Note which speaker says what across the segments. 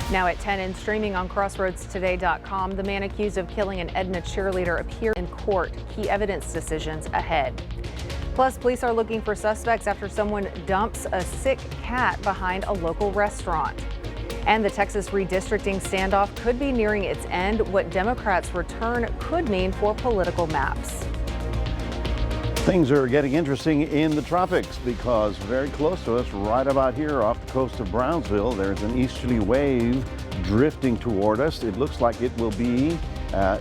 Speaker 1: Now at 10 and streaming on CrossroadsToday.com, the man accused of killing an Edna cheerleader appeared in court. Key evidence decisions ahead. Plus, police are looking for suspects after someone dumps a sick cat behind a local restaurant. And the Texas redistricting standoff could be nearing its end. What Democrats' return could mean for political maps.
Speaker 2: Things are getting interesting in the tropics because very close to us, right about here off the coast of Brownsville, there's an easterly wave drifting toward us. It looks like it will be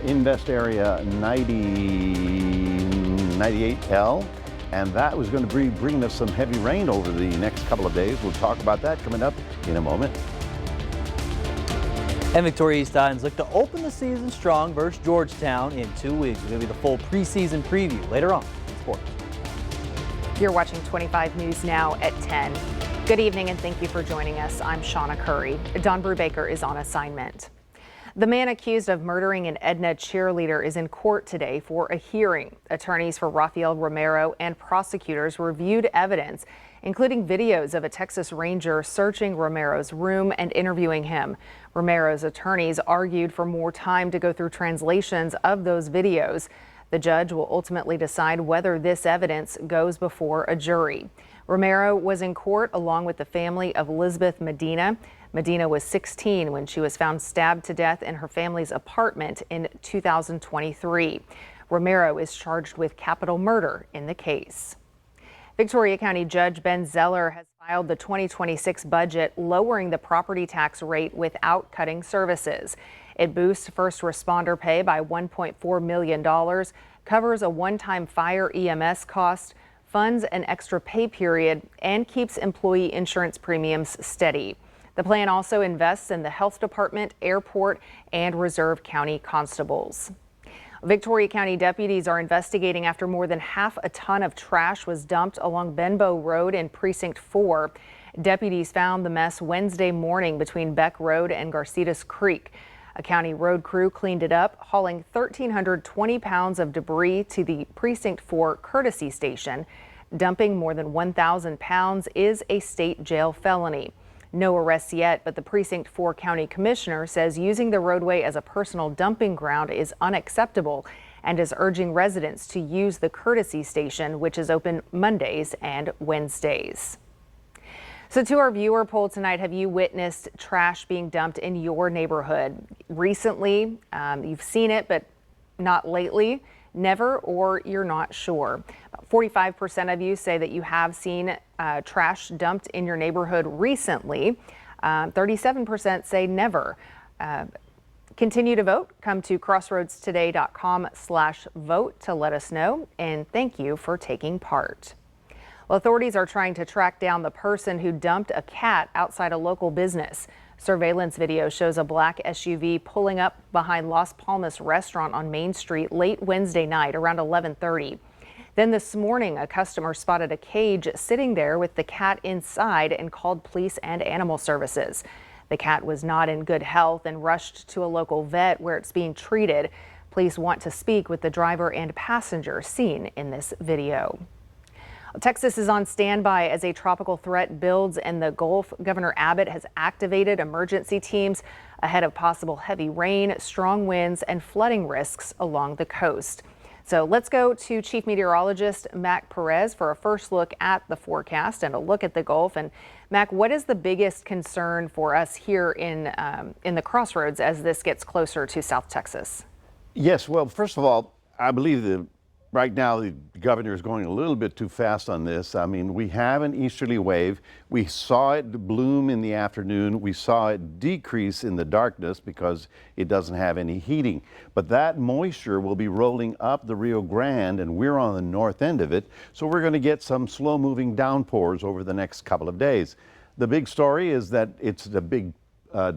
Speaker 2: Invest Area 98L, and that was going to be bringing us some heavy rain over the next couple of days. We'll talk about that coming up in a moment.
Speaker 3: And Victoria East Titans look to open the season strong versus Georgetown in 2 weeks. It's going to be the full preseason preview later on.
Speaker 1: You're watching 25 News Now at 10. Good evening and thank you for joining us. I'm Shauna Curry. Don Brubaker is on assignment. The man accused of murdering an Edna cheerleader is in court today for a hearing. Attorneys for Rafael Romero and prosecutors reviewed evidence, including videos of a Texas Ranger searching Romero's room and interviewing him. Romero's attorneys argued for more time to go through translations of those videos. The judge will ultimately decide whether this evidence goes before a jury. Romero was in court along with the family of Elizabeth Medina. Medina was 16 when she was found stabbed to death in her family's apartment in 2023. Romero is charged with capital murder in the case. Victoria County Judge Ben Zeller has filed the 2026 budget, lowering the property tax rate without cutting services. It boosts first responder pay by $1.4 million, covers a one-time fire EMS cost, funds an extra pay period, and keeps employee insurance premiums steady. The plan also invests in the health department, airport, and reserve county constables. Victoria County deputies are investigating after more than half a ton of trash was dumped along Benbow Road in Precinct 4. Deputies found the mess Wednesday morning between Beck Road and Garcitas Creek. A county road crew cleaned it up, hauling 1,320 pounds of debris to the Precinct 4 courtesy station. Dumping more than 1,000 pounds is a state jail felony. No arrests yet, but the Precinct 4 County Commissioner says using the roadway as a personal dumping ground is unacceptable and is urging residents to use the courtesy station, which is open Mondays and Wednesdays. So to our viewer poll tonight, have you witnessed trash being dumped in your neighborhood? Recently, you've seen it, but not lately, never, or you're not sure. About 45% of you say that you have seen trash dumped in your neighborhood recently. 37% say never. Continue to vote. Come to crossroadstoday.com/vote to let us know, and thank you for taking part. Well, authorities are trying to track down the person who dumped a cat outside a local business. Surveillance video shows a black SUV pulling up behind Las Palmas restaurant on Main Street late Wednesday night around 11:30. Then this morning, a customer spotted a cage sitting there with the cat inside and called police and animal services. The cat was not in good health and rushed to a local vet where it's being treated. Police want to speak with the driver and passenger seen in this video. Texas is on standby as a tropical threat builds in the Gulf. Governor Abbott has activated emergency teams ahead of possible heavy rain, strong winds, and flooding risks along the coast. So let's go to Chief Meteorologist Mac Perez for a first look at the forecast and a look at the Gulf. And Mac, what is the biggest concern for us here in the Crossroads as this gets closer to South Texas?
Speaker 2: Yes, well, first of all, I believe right now the governor is going a little bit too fast on this. I mean, we have an easterly wave. We saw it bloom in the afternoon. We saw it decrease in the darkness because it doesn't have any heating. But that moisture will be rolling up the Rio Grande, and we're on the north end of it. So we're going to get some slow-moving downpours over the next couple of days. The big story is that it's the big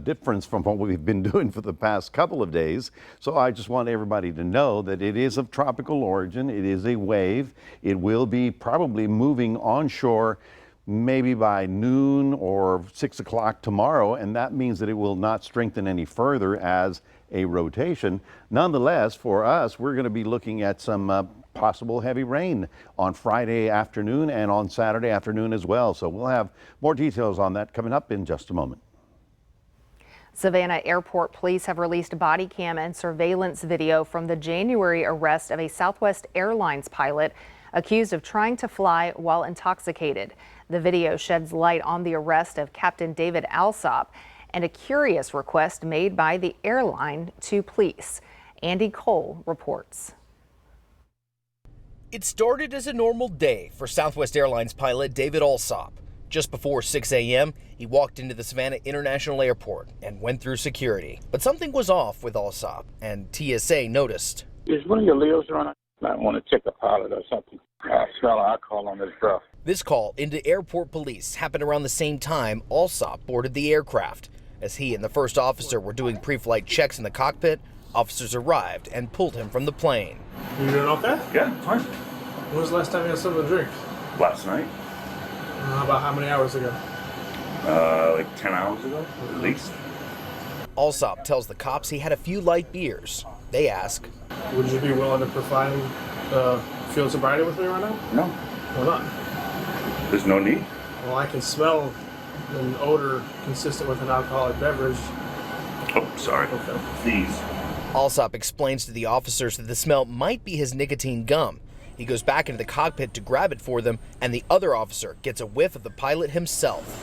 Speaker 2: difference from what we've been doing for the past couple of days. So I just want everybody to know that it is of tropical origin. It is a wave. It will be probably moving onshore maybe by noon or 6 o'clock tomorrow, and that means that it will not strengthen any further as a rotation. Nonetheless, for us, we're going to be looking at some possible heavy rain on Friday afternoon and on Saturday afternoon as well. So we'll have more details on that coming up in just a moment.
Speaker 1: Savannah Airport police have released body cam and surveillance video from the January arrest of a Southwest Airlines pilot accused of trying to fly while intoxicated. The video sheds light on the arrest of Captain David Alsop and a curious request made by the airline to police. Andy Cole reports.
Speaker 4: It started as a normal day for Southwest Airlines pilot David Alsop. Just before 6 a.m., he walked into the Savannah International Airport and went through security. But something was off with Alsop, and TSA noticed.
Speaker 5: Is one of your Leos running? I want to check a pilot or something. I smell alcohol on this stuff.
Speaker 4: This call into airport police happened around the same time Alsop boarded the aircraft. As he and the first officer were doing pre-flight checks in the cockpit, officers arrived and pulled him from the plane.
Speaker 6: You doing okay?
Speaker 7: Yeah, fine.
Speaker 6: When was the last time you had something to drink?
Speaker 7: Last night,
Speaker 6: About how many hours ago?
Speaker 7: like 10 hours ago, at least.
Speaker 4: Alsop tells the cops he had a few light beers. They ask,
Speaker 6: Would you be willing to provide field sobriety with me right now?
Speaker 7: No,
Speaker 6: Why not?
Speaker 7: there's no need.
Speaker 6: Well, I can smell an odor consistent with an alcoholic beverage.
Speaker 7: Oh, sorry.
Speaker 6: Okay.
Speaker 7: Please.
Speaker 4: Alsop explains to the officers that the smell might be his nicotine gum. He goes back into the cockpit to grab it for them, and the other officer gets a whiff of the pilot himself.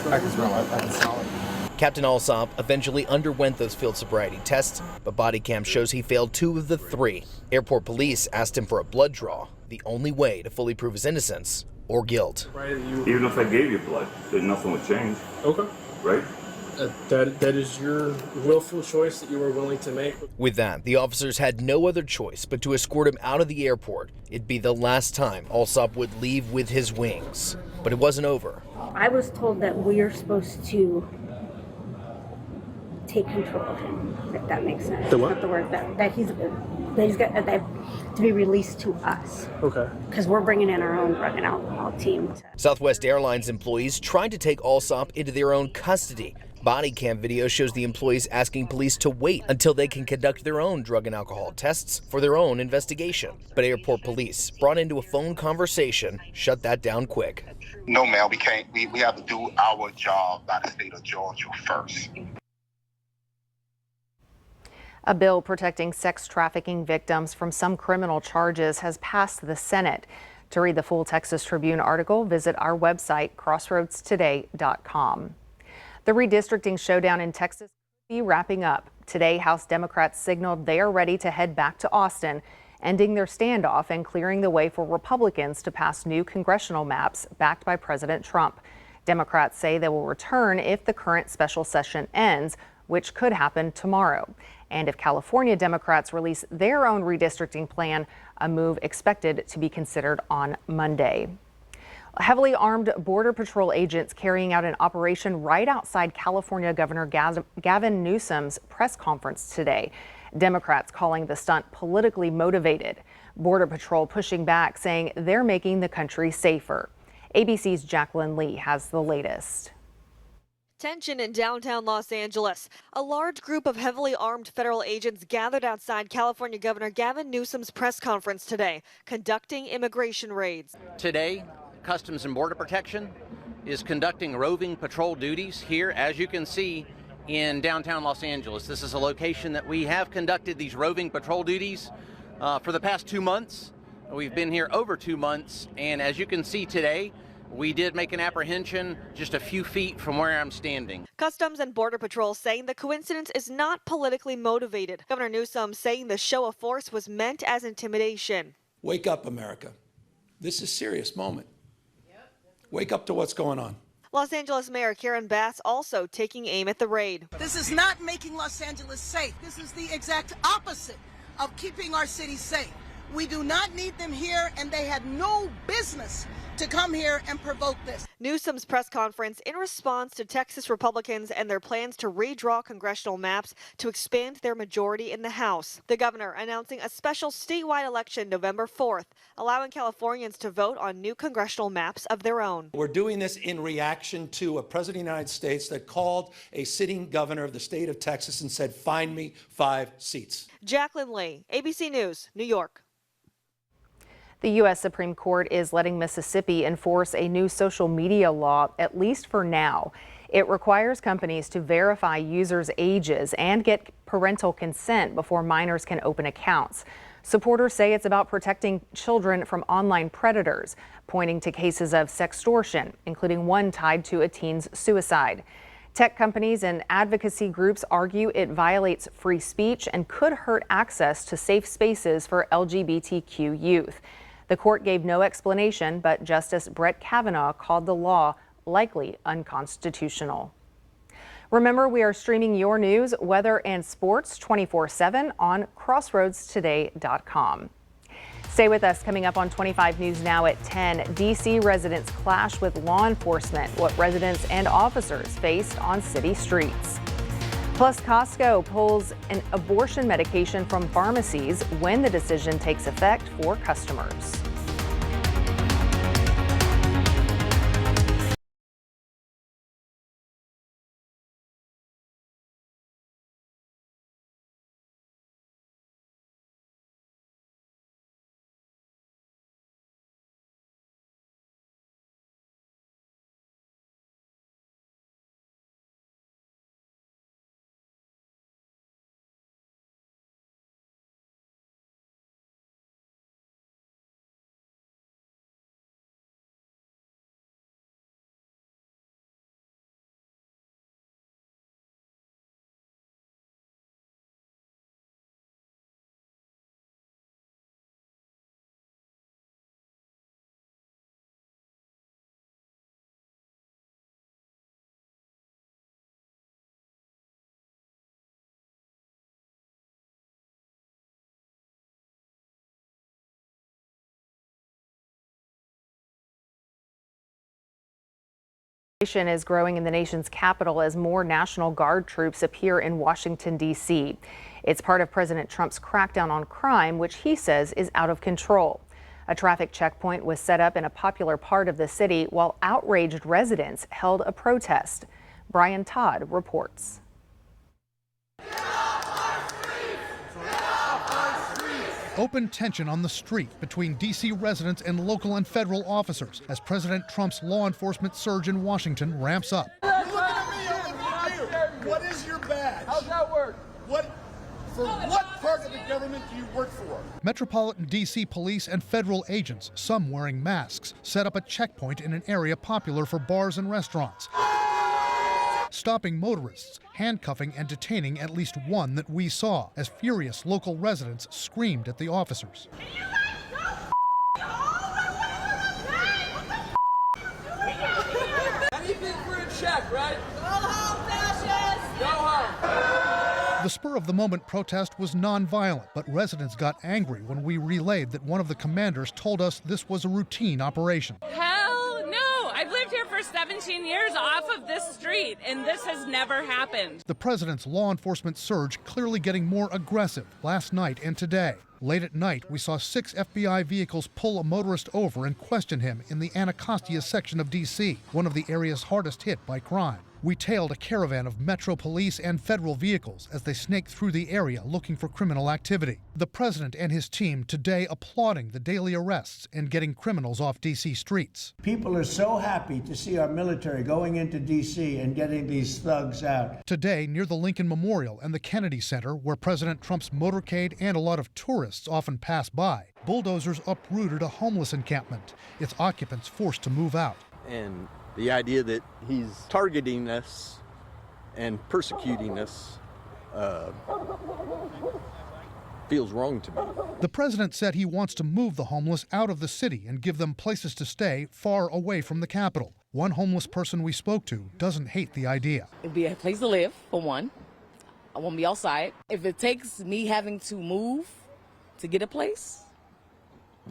Speaker 6: I can smell it.
Speaker 4: Captain Alsop eventually underwent those field sobriety tests, but body cam shows he failed 2 of the 3. Airport police asked him for a blood draw, the only way to fully prove his innocence or guilt.
Speaker 7: Even if I gave you blood, then nothing would change,
Speaker 6: Okay.
Speaker 7: right?
Speaker 6: That is your willful choice that you were willing to make.
Speaker 4: With that, the officers had no other choice but to escort him out of the airport. It'd be the last time Alsop would leave with his wings. But it wasn't over.
Speaker 8: I was told that we are supposed to take control of him, if that makes sense.
Speaker 6: The what?
Speaker 8: Not the word that he's got to be released to us.
Speaker 6: Okay.
Speaker 8: Because we're bringing in our own drug and alcohol team.
Speaker 4: Southwest Airlines employees tried to take Alsop into their own custody. Body cam video shows the employees asking police to wait until they can conduct their own drug and alcohol tests for their own investigation. But airport police, brought into a phone conversation, shut that down quick.
Speaker 5: No, man, we can't. We have to do our job by the state of Georgia first.
Speaker 1: A bill protecting sex trafficking victims from some criminal charges has passed the Senate. To read the full Texas Tribune article, visit our website, crossroadstoday.com. The redistricting showdown in Texas could be wrapping up. Today, House Democrats signaled they are ready to head back to Austin, ending their standoff and clearing the way for Republicans to pass new congressional maps backed by President Trump. Democrats say they will return if the current special session ends, which could happen tomorrow. And if California Democrats release their own redistricting plan, a move expected to be considered on Monday. Heavily armed Border Patrol agents carrying out an operation right outside California Governor Gavin Newsom's press conference today. Democrats calling the stunt politically motivated. Border Patrol pushing back, saying they're making the country safer. ABC's Jacqueline Lee has the latest.
Speaker 9: Tension in downtown Los Angeles. A large group of heavily armed federal agents gathered outside California Governor Gavin Newsom's press conference today, conducting immigration raids.
Speaker 10: Today, Customs and Border Protection is conducting roving patrol duties here, as you can see, in downtown Los Angeles. This is a location that we have conducted these roving patrol duties for the past 2 months. We've been here over 2 months, and as you can see today, we did make an apprehension just a few feet from where I'm standing.
Speaker 9: Customs and Border Patrol saying the coincidence is not politically motivated. Governor Newsom saying the show of force was meant as intimidation.
Speaker 11: Wake up, America. This is a serious moment. Wake up to what's going on.
Speaker 9: Los Angeles Mayor Karen Bass also taking aim at the raid.
Speaker 12: This is not making Los Angeles safe. This is the exact opposite of keeping our city safe. We do not need them here, and they had no business to come here and provoke this.
Speaker 9: Newsom's press conference in response to Texas Republicans and their plans to redraw congressional maps to expand their majority in the House. The governor announcing a special statewide election November 4th, allowing Californians to vote on new congressional maps of their own.
Speaker 11: We're doing this in reaction to a president of the United States that called a sitting governor of the state of Texas and said, find me 5 seats.
Speaker 9: Jacqueline Lee, ABC News, New York.
Speaker 1: The U.S. Supreme Court is letting Mississippi enforce a new social media law, at least for now. It requires companies to verify users' ages and get parental consent before minors can open accounts. Supporters say it's about protecting children from online predators, pointing to cases of sextortion, including one tied to a teen's suicide. Tech companies and advocacy groups argue it violates free speech and could hurt access to safe spaces for LGBTQ youth. The court gave no explanation, but Justice Brett Kavanaugh called the law likely unconstitutional. Remember, we are streaming your news, weather, and sports 24/7 on crossroadstoday.com. Stay with us. Coming up on 25 News Now at 10, D.C. residents clash with law enforcement, what residents and officers faced on city streets. Plus, Costco pulls an abortion medication from pharmacies when the decision takes effect for customers. Is growing in the nation's capital as more National Guard troops appear in Washington, D.C. It's part of President Trump's crackdown on crime, which he says is out of control. A traffic checkpoint was set up in a popular part of the city while outraged residents held a protest. Brian Todd reports.
Speaker 13: Open tension on the street between D.C. residents and local and federal officers as President Trump's law enforcement surge in Washington ramps up.
Speaker 14: What is your badge? How's that work? For what part of the government do you work for?
Speaker 13: Metropolitan D.C. police and federal agents, some wearing masks, set up a checkpoint in an area popular for bars and restaurants, stopping motorists, handcuffing and detaining at least one that we saw as furious local residents screamed at the officers.
Speaker 14: Anything for a check, right? Go home, fascists! Go home!
Speaker 13: The spur-of-the-moment protest was non-violent, but residents got angry when we relayed that one of the commanders told us this was a routine operation.
Speaker 15: Hell no! I've lived here for 17 years off of this street, and this has never happened.
Speaker 13: The president's law enforcement surge clearly getting more aggressive last night and today. Late at night, we saw 6 FBI vehicles pull a motorist over and question him in the Anacostia section of D.C., one of the areas hardest hit by crime. We tailed a caravan of Metro police and federal vehicles as they snaked through the area looking for criminal activity. The president and his team today applauding the daily arrests and getting criminals off D.C. streets.
Speaker 16: People are so happy to see our military going into D.C. and getting these thugs out.
Speaker 13: Today, near the Lincoln Memorial and the Kennedy Center, where President Trump's motorcade and a lot of tourists often pass by, bulldozers uprooted a homeless encampment, its occupants forced to move out.
Speaker 17: And the idea that he's targeting us and persecuting us feels wrong to me.
Speaker 13: The president said he wants to move the homeless out of the city and give them places to stay far away from the Capitol. One homeless person we spoke to doesn't hate the idea.
Speaker 18: It'd be a place to live, for one. I won't be outside. If it takes me having to move to get a place,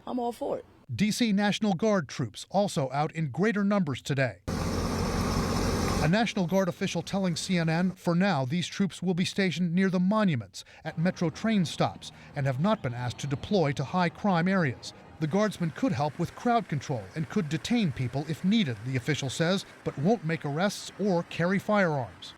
Speaker 18: I'm all for it.
Speaker 13: D.C. National Guard troops also out in greater numbers today. A National Guard official telling CNN, for now, these troops will be stationed near the monuments, at Metro train stops, and have not been asked to deploy to high-crime areas. The Guardsmen could help with crowd control and could detain people if needed, the official says, but won't make arrests or carry firearms.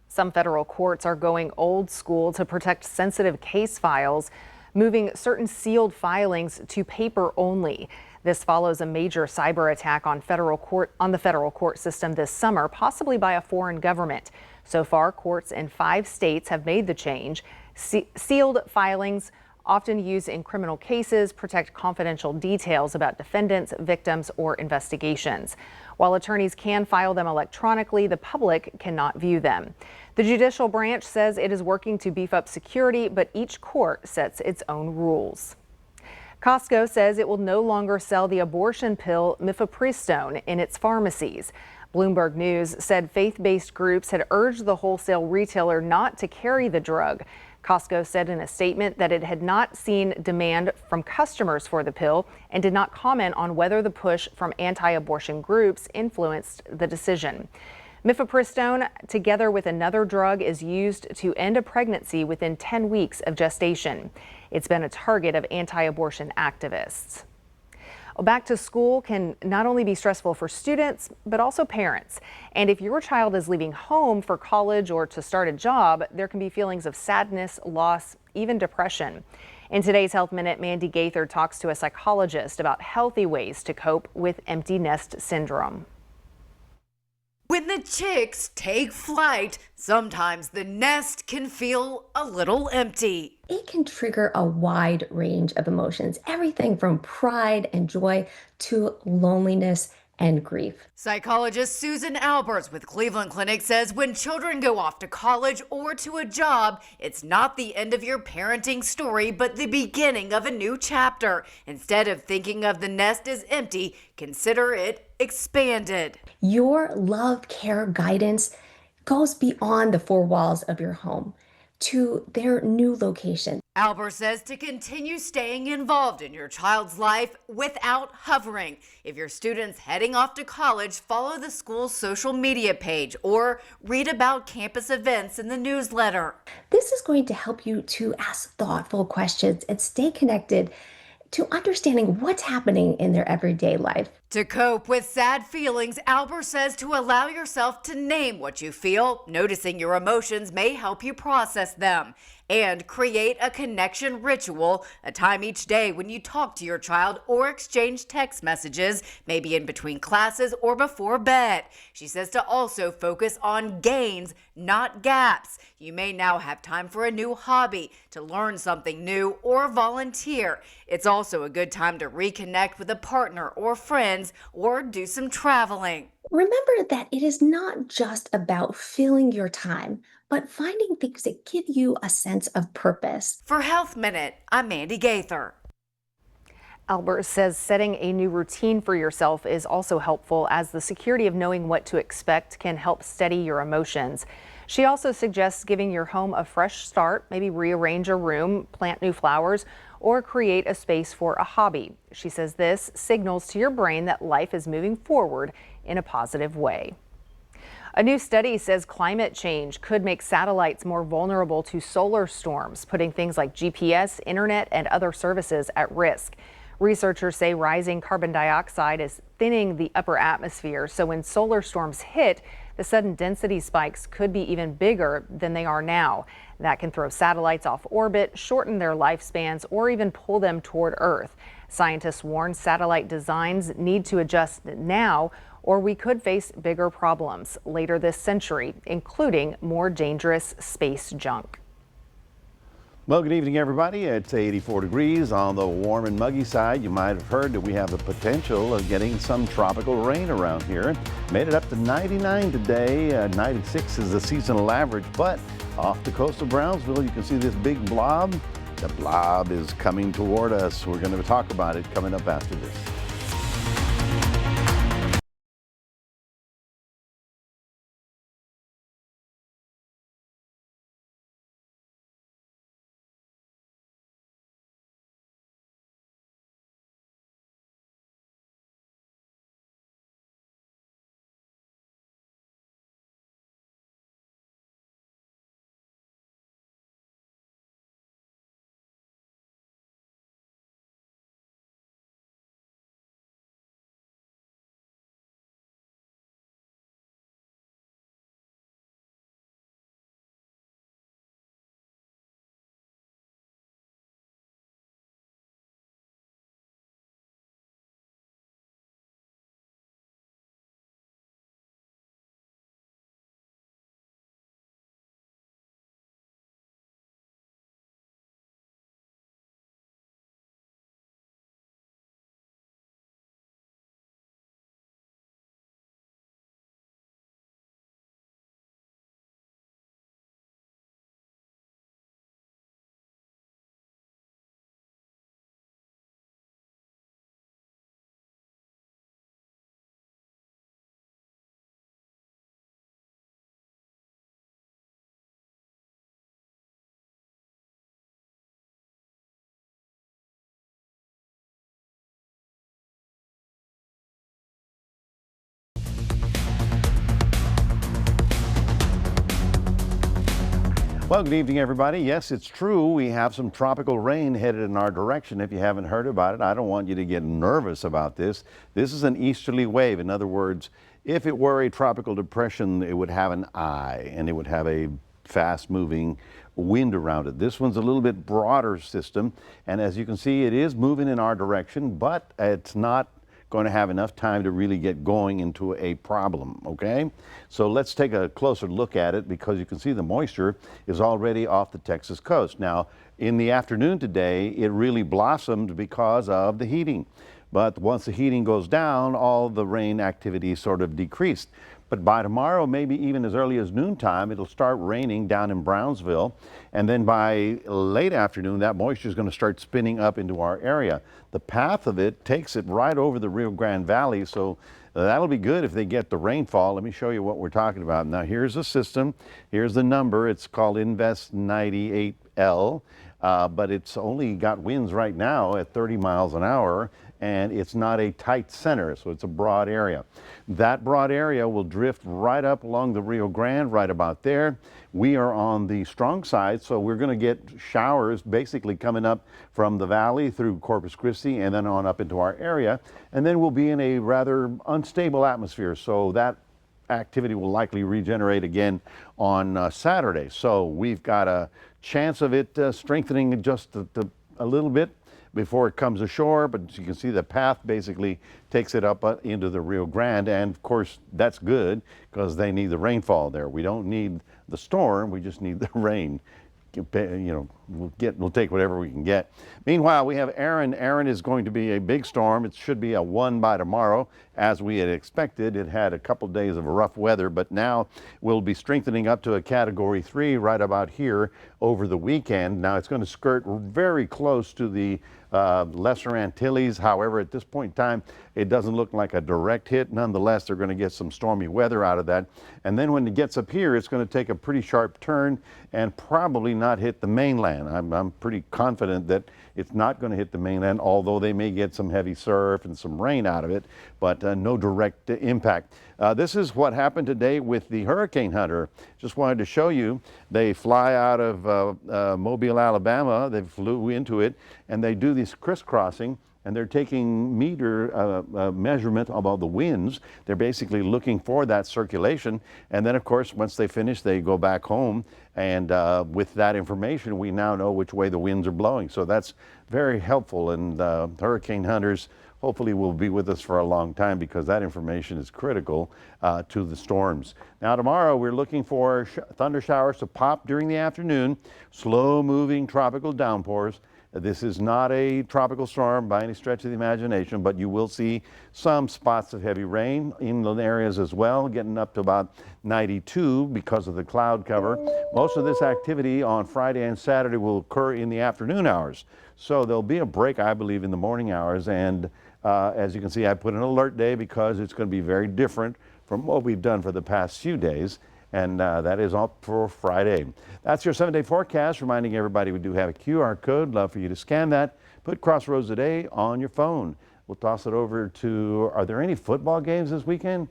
Speaker 1: Some federal courts are going old school to protect sensitive case files, moving certain sealed filings to paper only. This follows a major cyber attack on the federal court system this summer, possibly by a foreign government. So far, courts in 5 states have made the change. Sealed filings, often used in criminal cases, protect confidential details about defendants, victims, or investigations. While attorneys can file them electronically, the public cannot view them. The judicial branch says it is working to beef up security, but each court sets its own rules. Costco says it will no longer sell the abortion pill mifepristone in its pharmacies. Bloomberg News said faith-based groups had urged the wholesale retailer not to carry the drug. Costco said in a statement that it had not seen demand from customers for the pill and did not comment on whether the push from anti-abortion groups influenced the decision. Mifepristone, together with another drug, is used to end a pregnancy within 10 weeks of gestation. It's been a target of anti-abortion activists. Back to school can not only be stressful for students, but also parents. And if your child is leaving home for college or to start a job, there can be feelings of sadness, loss, even depression. In today's Health Minute, Mandy Gaither talks to a psychologist about healthy ways to cope with empty nest syndrome.
Speaker 19: When the chicks take flight, sometimes the nest can feel a little empty.
Speaker 20: It can trigger a wide range of emotions, everything from pride and joy to loneliness and grief.
Speaker 19: Psychologist Susan Alberts with Cleveland Clinic says when children go off to college or to a job, it's not the end of your parenting story, but the beginning of a new chapter. Instead of thinking of the nest as empty, consider it expanded.
Speaker 20: Your love, care, guidance goes beyond the 4 walls of your home to their new location.
Speaker 19: Albert says to continue staying involved in your child's life without hovering. If your student's heading off to college, follow the school's social media page or read about campus events in the newsletter.
Speaker 20: This is going to help you to ask thoughtful questions and stay connected to understanding what's happening in their everyday life.
Speaker 19: To cope with sad feelings, Albert says to allow yourself to name what you feel. Noticing your emotions may help you process them. And create a connection ritual, a time each day when you talk to your child or exchange text messages, maybe in between classes or before bed. She says to also focus on gains, not gaps. You may now have time for a new hobby, to learn something new, or volunteer. It's also a good time to reconnect with a partner or friends or do some traveling.
Speaker 20: Remember that it is not just about filling your time, but finding things that give you a sense of purpose.
Speaker 19: For Health Minute, I'm Mandy Gaither.
Speaker 1: Albert says setting a new routine for yourself is also helpful, as the security of knowing what to expect can help steady your emotions. She also suggests giving your home a fresh start, maybe rearrange a room, plant new flowers, or create a space for a hobby. She says this signals to your brain that life is moving forward in a positive way. A new study says climate change could make satellites more vulnerable to solar storms, putting things like GPS, internet, and other services at risk. Researchers say rising carbon dioxide is thinning the upper atmosphere, so when solar storms hit, the sudden density spikes could be even bigger than they are now. That can throw satellites off orbit, shorten their lifespans, or even pull them toward Earth. Scientists warn satellite designs need to adjust now, or we could face bigger problems later this century, including more dangerous space junk.
Speaker 2: Well, good evening, everybody. It's 84 degrees on the warm and muggy side. You might have heard that we have the potential of getting some tropical rain around here. Made it up to 99 today. 96 is the seasonal average, but off the coast of Brownsville, you can see this big blob. The blob is coming toward us. We're going to talk about it coming up after this. Well, good evening, everybody. Yes, it's true. We have some tropical rain headed in our direction. If you haven't heard about it, I don't want you to get nervous about this. This is an easterly wave. In other words, if it were a tropical depression, it would have an eye and it would have a fast-moving wind around it. This one's a little bit broader system, and as you can see, it is moving in our direction, but it's not going to have enough time to really get going into a problem, okay? So let's take a closer look at it, because you can see the moisture is already off the Texas coast. Now, in the afternoon today, it really blossomed because of the heating. But once the heating goes down, all the rain activity sort of decreased. But by tomorrow, maybe even as early as noontime, it'll start raining down in Brownsville. And then by late afternoon, that moisture is going to start spinning up into our area. The path of it takes it right over the Rio Grande Valley. So that'll be good if they get the rainfall. Let me show you what we're talking about. Now, here's the system. Here's the number. It's called Invest 98L. But it's only got winds right now at 30 miles an hour. And it's not a tight center, so it's a broad area. That broad area will drift right up along the Rio Grande, right about there. We are on the strong side, so we're going to get showers basically coming up from the valley through Corpus Christi and then on up into our area. And then we'll be in a rather unstable atmosphere, so that activity will likely regenerate again on Saturday. So we've got a chance of it strengthening just a little bit before it comes ashore, but you can see the path basically takes it up into the Rio Grande, and of course that's good because they need the rainfall there. We don't need the storm, we just need the rain. You know, we'll take whatever we can get. Meanwhile, we have Aaron. Aaron is going to be a big storm. It should be a 1 by tomorrow, as we had expected. It had a couple days of rough weather, but now we'll be strengthening up to a Category 3 right about here over the weekend. Now it's going to skirt very close to the Lesser Antilles. However, at this point in time, it doesn't look like a direct hit. Nonetheless, they're going to get some stormy weather out of that. And then when it gets up here, it's going to take a pretty sharp turn and probably not hit the mainland. I'm pretty confident that it's not going to hit the mainland, although they may get some heavy surf and some rain out of it, but no direct impact. This is what happened today with the Hurricane Hunter. Just wanted to show you. They fly out of Mobile, Alabama. They flew into it, and they do this crisscrossing, and they're taking meter measurement of all the winds. They're basically looking for that circulation. And then, of course, once they finish, they go back home. And with that information, we now know which way the winds are blowing. So that's very helpful. And hurricane hunters hopefully will be with us for a long time, because that information is critical to the storms. Now, tomorrow, we're looking for thunder showers to pop during the afternoon, slow-moving tropical downpours. This is not a tropical storm by any stretch of the imagination, but you will see some spots of heavy rain, inland areas as well, getting up to about 92 because of the cloud cover. Most of this activity on Friday and Saturday will occur in the afternoon hours. So there'll be a break, I believe, in the morning hours. And as you can see, I put an alert day because it's going to be very different from what we've done for the past few days. And that is all for Friday. That's your 7-day forecast, reminding everybody we do have a QR code. Love for you to scan that. Put Crossroads Today on your phone. We'll toss it over to, are there any football games this weekend?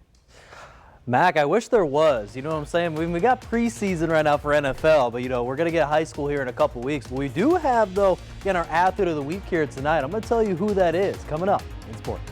Speaker 3: Mac, I wish there was. You know what I'm saying? We got preseason right now for NFL, but, you know, we're going to get high school here in a couple weeks. But we do have, though, again, our Athlete of the Week here tonight. I'm going to tell you who that is coming up in sports.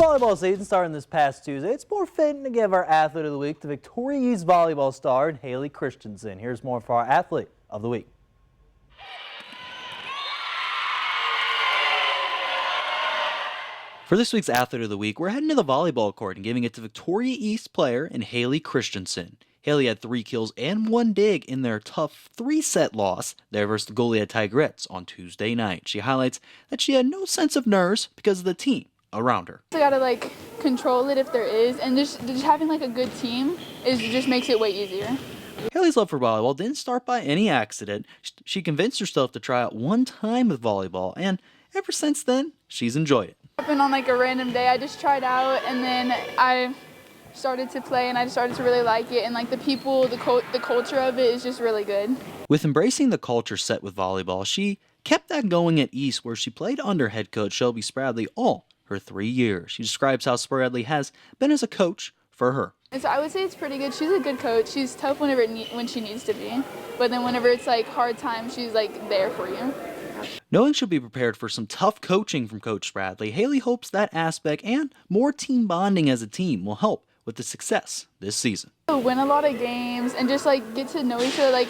Speaker 3: volleyball season starting this past Tuesday, it's more fitting to give our Athlete of the Week to Victoria East volleyball star Haley Christensen. Here's more for our Athlete of the Week. For this week's Athlete of the Week, we're heading to the volleyball court and giving it to Victoria East player and Haley Christensen. Haley had 3 kills and 1 dig in their tough 3-set loss there versus the Goliad Tigrettes on Tuesday night. She highlights that she had no sense of nerves because of the team around her.
Speaker 21: I gotta control it if there is, and just having a good team just makes it way easier.
Speaker 3: Haley's love for volleyball didn't start by any accident. She convinced herself to try out one time with volleyball, and ever since then, she's enjoyed it.
Speaker 21: Happened on a random day. I just tried out, and then I started to play, and I started to really like it. And the people, the culture of it is just really good.
Speaker 3: With embracing the culture set with volleyball, she kept that going at East, where she played under head coach Shelby Spradley all her 3 years. She describes how Spradley has been as a coach for her.
Speaker 21: And so I would say it's pretty good. She's a good coach. She's tough when she needs to be, but then whenever it's hard times, she's there for you.
Speaker 3: Knowing she'll be prepared for some tough coaching from Coach Spradley, Haley hopes that aspect and more team bonding as a team will help with the success this season.
Speaker 21: Win a lot of games and just get to know each other. I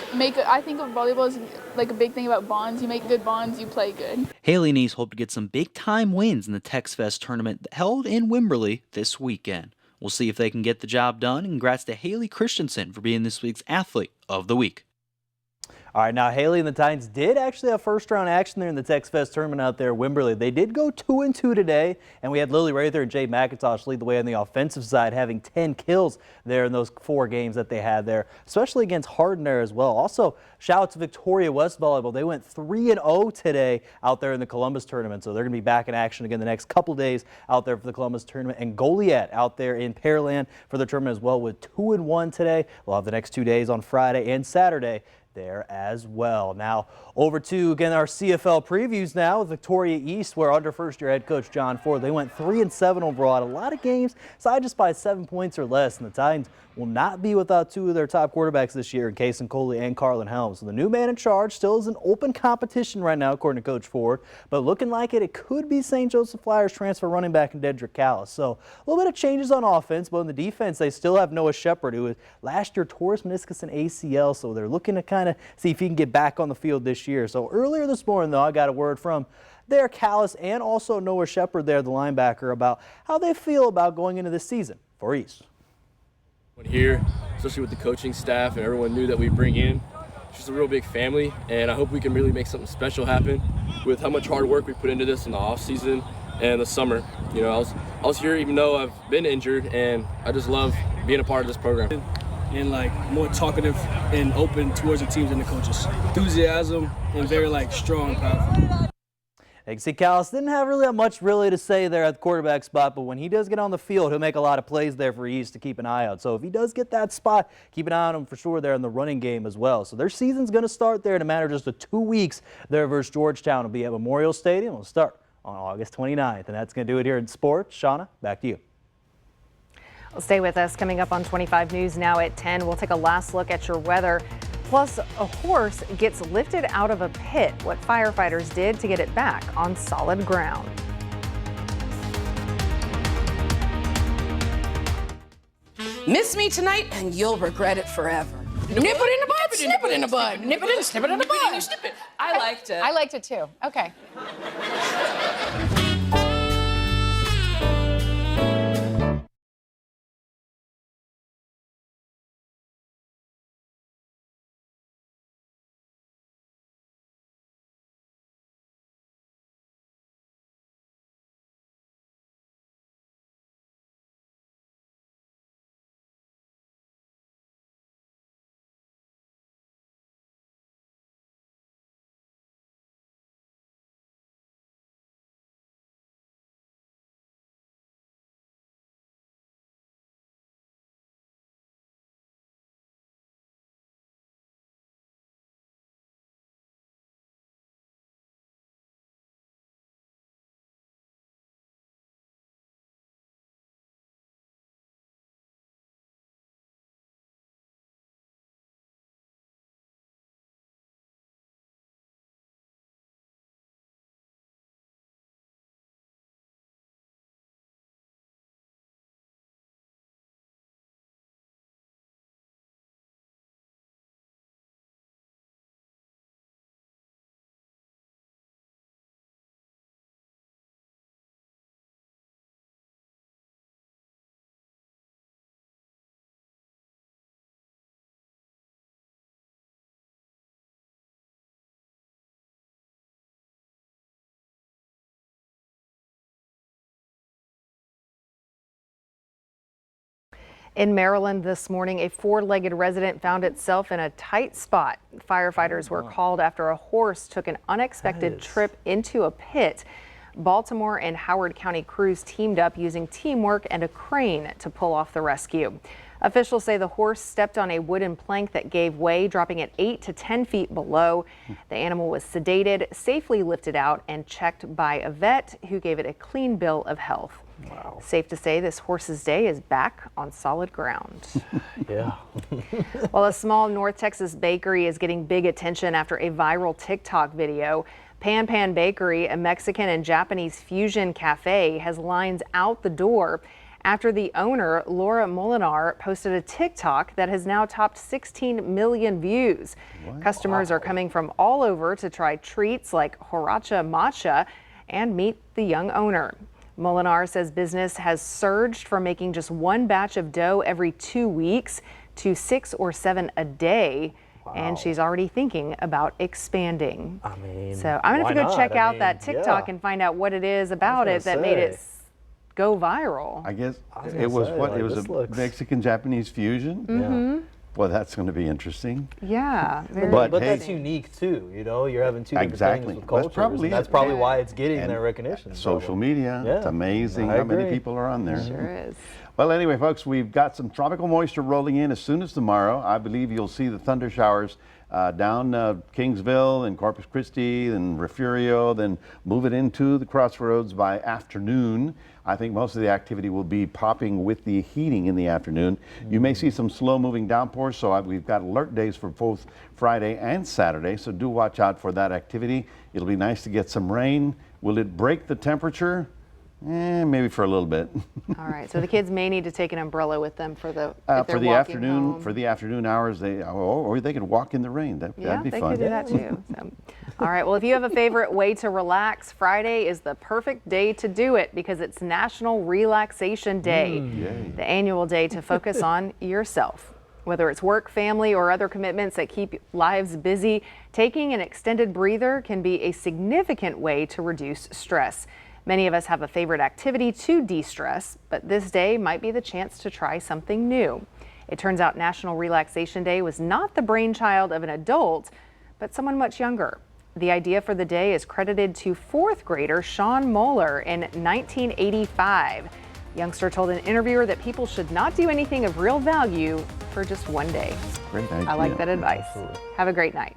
Speaker 21: think of volleyball as a big thing about bonds. You make good bonds, you play good.
Speaker 3: Haley and East hope to get some big time wins in the TexFest tournament held in Wimberley this weekend. We'll see if they can get the job done, and congrats to Haley Christensen for being this week's Athlete of the Week. All right, now Haley and the Titans did actually have first-round action there in the TexFest tournament out there at Wimberley. They did go 2-2 today, and we had Lily Rather and Jade McIntosh lead the way on the offensive side, having 10 kills there in those 4 games that they had there, especially against Hardin there as well. Also, shout out to Victoria West Volleyball. They went 3-0 today out there in the Columbus tournament, so they're going to be back in action again the next couple days out there for the Columbus tournament. And Goliad out there in Pearland for the tournament as well with 2-1 today. We'll have the next 2 days on Friday and Saturday there as well. Now over to again our CFL previews now with Victoria East, where under first-year head coach John Ford, they went 3-7 overall. Had a lot of games decided just by 7 points or less, and the Titans will not be without 2 of their top quarterbacks this year in Kason Coley and Carlin Helms. So the new man in charge still is an open competition right now, according to Coach Ford, but looking like it could be St. Joseph Flyers transfer running back in Dedrick Callis. So a little bit of changes on offense, but in the defense, they still have Noah Shepard, who last year tore his meniscus and ACL, so they're looking to kind of see if he can get back on the field this year. So earlier this morning, though, I got a word from their Callis and also Noah Shepard there, the linebacker, about how they feel about going into this season for East.
Speaker 22: Here, especially with the coaching staff and everyone new that we bring in, it's just a real big family, and I hope we can really make something special happen with how much hard work we put into this in the off season and the summer. You know, I was here even though I've been injured, and I just love being a part of this program.
Speaker 23: And more talkative and open towards the teams and the coaches. Enthusiasm and very strong, powerful.
Speaker 3: You can see Callis didn't have really much to say there at the quarterback spot, but when he does get on the field, he'll make a lot of plays there for East to keep an eye out. So if he does get that spot, keep an eye on him for sure there in the running game as well. So their season's going to start there in a matter of just 2 weeks there versus Georgetown. It'll be at Memorial Stadium. It'll start on August 29th, and that's going to do it here in sports. Shauna, back to you.
Speaker 1: Well, stay with us. Coming up on 25 News now at 10, we'll take a last look at your weather. Plus, a horse gets lifted out of a pit. What firefighters did to get it back on solid ground.
Speaker 24: Miss me tonight and you'll regret it forever. Nip it in the bud, snip it in the bud. Nip it in, snip it in the bud. You snip it.
Speaker 25: I liked it. I liked it too. Okay.
Speaker 1: In Maryland this morning, a four-legged resident found itself in a tight spot. Firefighters were called after a horse took an unexpected trip into a pit. Baltimore and Howard County crews teamed up using teamwork and a crane to pull off the rescue. Officials say the horse stepped on a wooden plank that gave way, dropping it 8 to 10 feet below. The animal was sedated, safely lifted out, and checked by a vet who gave it a clean bill of health. Wow. Safe to say this horse's day is back on solid ground.
Speaker 3: Yeah.
Speaker 1: Well, a small North Texas bakery is getting big attention after a viral TikTok video. Pan Pan Bakery, a Mexican and Japanese fusion cafe, has lines out the door after the owner, Laura Molinar, posted a TikTok that has now topped 16 million views. Wow. Customers are coming from all over to try treats like Horacha Matcha and meet the young owner. Molinar says business has surged from making just one batch of dough every 2 weeks to 6 or 7 a day. Wow. And she's already thinking about expanding.
Speaker 3: I mean,
Speaker 1: so I'm gonna have to go check out that TikTok and find out what it is about it that made it go viral.
Speaker 2: I guess it was what? It was a Mexican-Japanese fusion?
Speaker 1: Mm-hmm.
Speaker 2: Well, that's going to be interesting.
Speaker 1: Yeah.
Speaker 3: But that's unique too, you know, you're having two different things with cultures. That's probably why it's getting that recognition.
Speaker 2: Social media, it's amazing how many people are on there.
Speaker 1: Sure is.
Speaker 2: Well, anyway, folks, we've got some tropical moisture rolling in as soon as tomorrow. I believe you'll see the thunder showers down Kingsville and Corpus Christi and Refugio, then move it into the crossroads by afternoon. I think most of the activity will be popping with the heating in the afternoon. You may see some slow-moving downpours, so we've got alert days for both Friday and Saturday, so do watch out for that activity. It'll be nice to get some rain. Will it break the temperature? Maybe for a little bit.
Speaker 1: All right, so the kids may need to take an umbrella with them for the afternoon.
Speaker 2: Home. For the afternoon hours, or they could walk in the rain. That'd be fun.
Speaker 1: Yeah, they could do that too. So. All right, well, if you have a favorite way to relax, Friday is the perfect day to do it because it's National Relaxation Day, the annual day to focus on yourself. Whether it's work, family, or other commitments that keep lives busy, taking an extended breather can be a significant way to reduce stress. Many of us have a favorite activity to de-stress, but this day might be the chance to try something new. It turns out National Relaxation Day was not the brainchild of an adult, but someone much younger. The idea for the day is credited to fourth grader Sean Moeller in 1985. Youngster told an interviewer that people should not do anything of real value for just one day.
Speaker 2: Great idea.
Speaker 1: I like that advice. Have a great night.